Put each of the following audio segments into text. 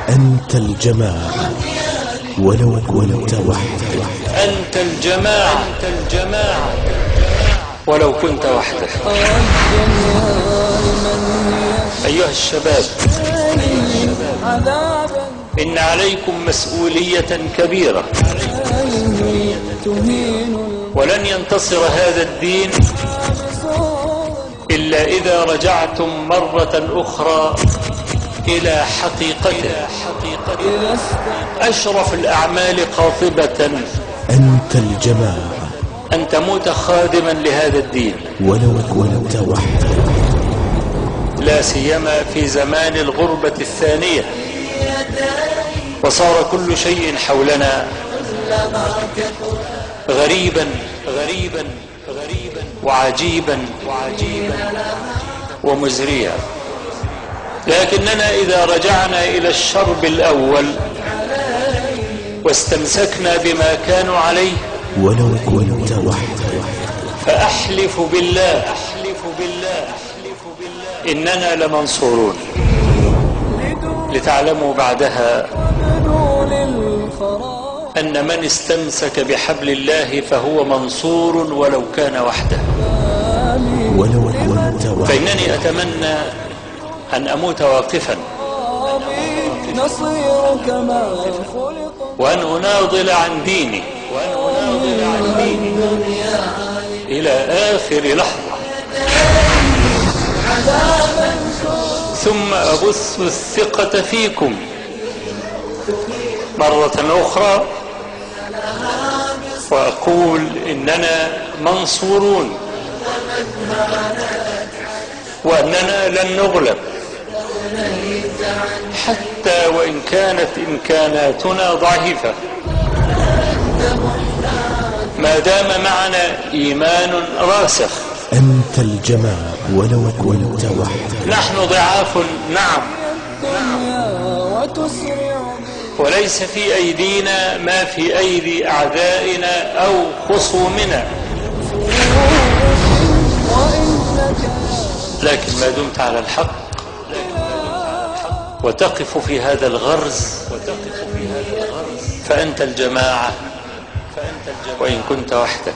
أنت الجماعة ولو كنت وحدك. أنت الجماعة ولو كنت وحدك. أيها الشباب، إن عليكم مسؤولية كبيرة، ولن ينتصر هذا الدين إلا إذا رجعتم مرة أخرى إلى حقيقته. أشرف الأعمال قاطبة أنت الجماعة، أن تموت خادما لهذا الدين ولو كنت وحدك، لا سيما في زمان الغربة الثانية، وصار كل شيء حولنا غريبا وعجيبا ومزريا. لكننا إذا رجعنا إلى الشرب الأول واستمسكنا بما كانوا عليه ولو كنت وحدك، فأحلف بالله إننا لمنصورون. لتعلموا بعدها أن من استمسك بحبل الله فهو منصور ولو كان وحده. ولو كنت وحدك، فإنني أتمنى أن أموت واقفا، وأن أناضل عن ديني إلى آخر لحظة، ثم أبث الثقة فيكم مرة أخرى وأقول إننا منصورون، وأننا لن نغلب حتى وإن كانت إمكاناتنا ضعيفة، ما دام معنا إيمان راسخ. أنت الجماعة ولو كنت وحدك. نحن ضعاف، نعم، وليس في أيدينا ما في أيدي أعدائنا أو خصومنا، لكن ما دمت على الحق وتقف في هذا الغرز فأنت الجماعة وإن كنت وحدك.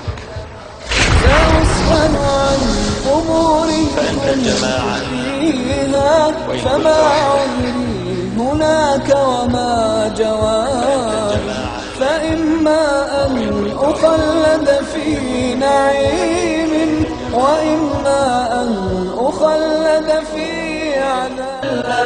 فأنت الجماعة وإن كنت وحدك. هناك وما جواب، فإما أن أخلد في نعيم، وإما أن أخلد في عذاب.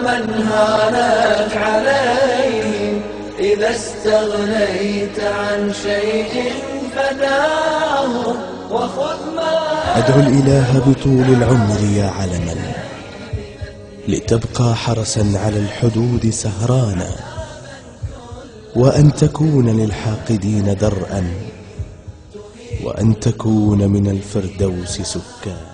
من هانت عليه إذا استغنيت عن شيء فداه، وخذ ما. أدعو الإله بطول العمر يا علما، لتبقى حرسا على الحدود سهرانا، وأن تكون للحاقدين درءا، وأن تكون من الفردوس سكانا.